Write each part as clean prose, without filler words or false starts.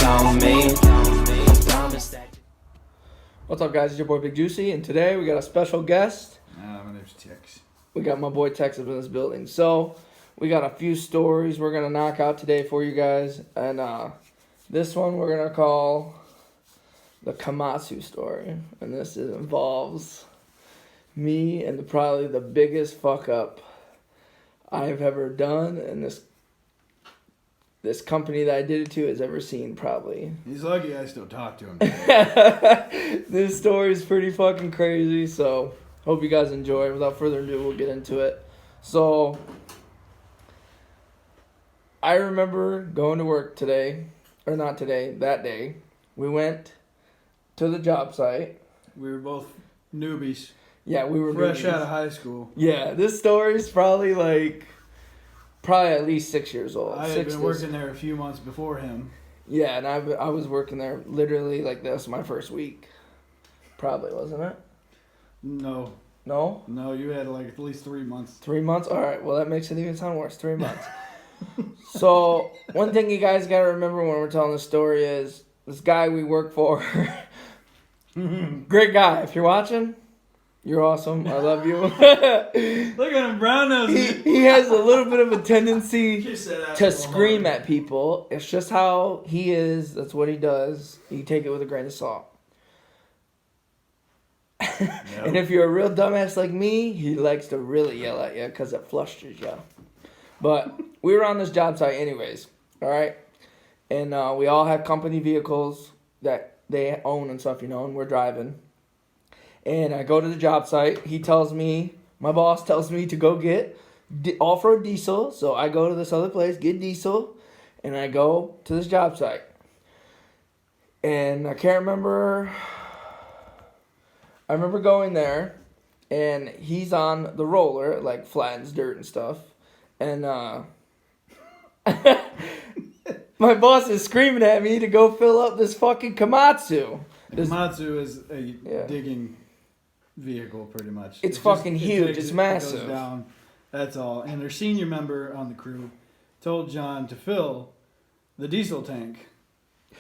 on me. Promise that. What's up, guys? It's your boy Big Juicy, and today we got a special guest. My name's Tex. We got my boy Tex up in this building. So, we got a few stories we're going to knock out today for you guys. And this one we're going to call the Komatsu story. And this involves me and probably the biggest fuck up I've ever done. And this company that I did it to has ever seen, probably. He's lucky I still talk to him today. This story is pretty fucking crazy, so hope you guys enjoy. Without further ado, we'll get into it. So, I remember going to work today, or not today, that day. We went to the job site. We were both newbies. Yeah, we were fresh newbies. out of high school. Yeah, this story is probably at least 6 years old. I had been working there a few months before him. Yeah, and I was working there literally this my first week. Probably, wasn't it? No, you had at least 3 months. 3 months? Alright, well that makes it even sound worse. 3 months. So, one thing you guys gotta remember when we're telling this story is this guy we work for. Great guy. If you're watching, you're awesome. I love you. Look at him, brown nose. He has a little bit of a tendency to scream at people. It's just how he is. That's what he does. You take it with a grain of salt. And if you're a real dumbass like me, he likes to really yell at you because it flusters you. But we were on this job site anyways, all right? And we all have company vehicles that they own and stuff, and we're driving. And I go to the job site. My boss tells me to go get off-road diesel. So I go to this other place, get diesel, and I go to this job site. And I remember going there, and he's on the roller, flattens dirt and stuff. And my boss is screaming at me to go fill up this fucking Komatsu. Komatsu is a digging vehicle, pretty much. It's fucking huge. It's massive. It goes down. That's all. And their senior member on the crew told John to fill the diesel tank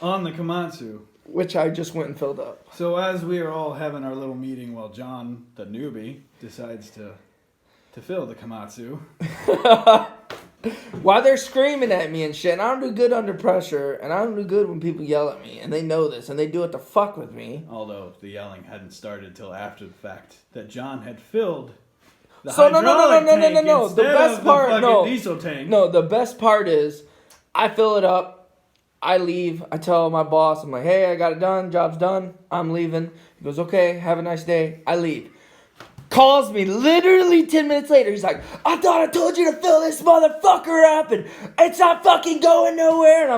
on the Komatsu, which I just went and filled up. So as we are all having our little meeting, while John, the newbie, decides to fill the Komatsu. While they're screaming at me and shit, and I don't do good under pressure, and I don't do good when people yell at me, and they know this, and they do it to fuck with me. Although the yelling hadn't started till after the fact that John had filled the no. The best part, diesel tank. No, the best part is, I fill it up, I leave, I tell my boss, I'm like, hey, I got it done, job's done, I'm leaving. He goes, okay, have a nice day, I leave. Calls me literally 10 minutes later. He's like, I thought I told you to fill this motherfucker up and it's not fucking going nowhere. And I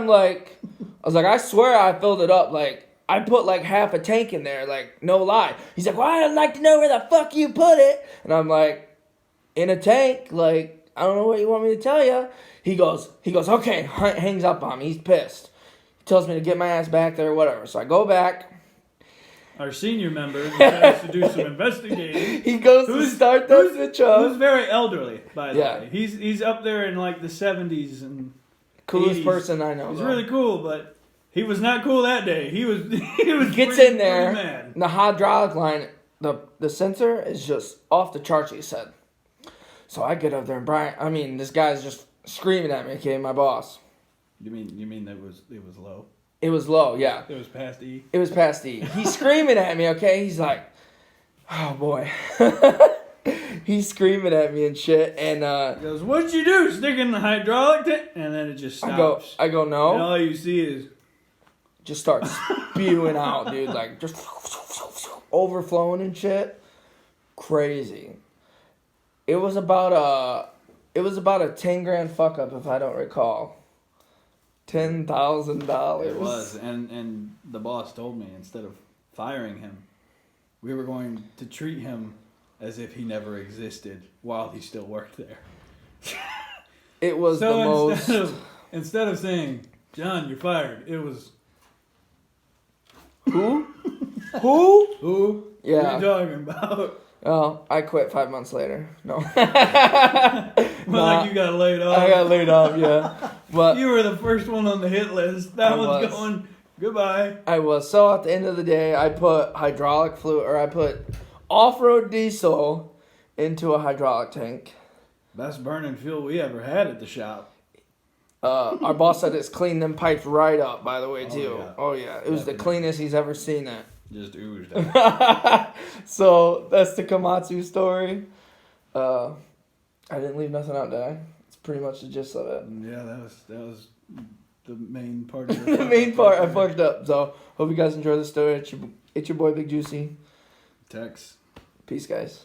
was like, I swear I filled it up. I put half a tank in there, no lie. He's like, well, I'd like to know where the fuck you put it. And I'm like, in a tank, I don't know what you want me to tell you. He goes, okay, hangs up on me. He's pissed. He tells me to get my ass back there or whatever. So I go back. Our senior member decides to do some investigating. He goes to start that bitch up. Who's very elderly, by the way. He's up there in the 70s and coolest 80s. person I know. He's really cool, but he was not cool that day. He was gets in there. Mad. The hydraulic line, the sensor is just off the charts. He said. So I get up there and this guy's just screaming at me. Okay, my boss. You mean that it was low? It was low, yeah. It was past E. It was past E. He's screaming at me, okay? He's like, oh boy. He's screaming at me and shit. And he goes, what'd you do? Stick in the hydraulic tank? And then it just stops. I go, no. And all you see is just starts spewing out, dude. Just overflowing and shit. Crazy. It was about a 10 grand fuck up, if I don't recall. $10,000. It was, and the boss told me instead of firing him, we were going to treat him as if he never existed while he still worked there. It was instead of saying, John, you're fired, it was who? Who? Yeah. What are you talking about? Oh, I quit 5 months later. No. You got laid off. I got laid off, yeah. But you were the first one on the hit list. That one's going Goodbye. I was. So at the end of the day, I put hydraulic fluid, or I put off-road diesel into a hydraulic tank. Best burning fuel we ever had at the shop. Our boss said it's cleaned them pipes right up, by the way, Oh, too. yeah. Oh, yeah. It was the Definitely. cleanest he's ever seen it. Just oozed out. So that's the Komatsu story. I didn't leave nothing out, did I? It's pretty much the gist of it. Yeah, that was the main part of it. The main part, I fucked up. So hope you guys enjoy the story. It's your boy Big Juicy. Tex. Peace, guys.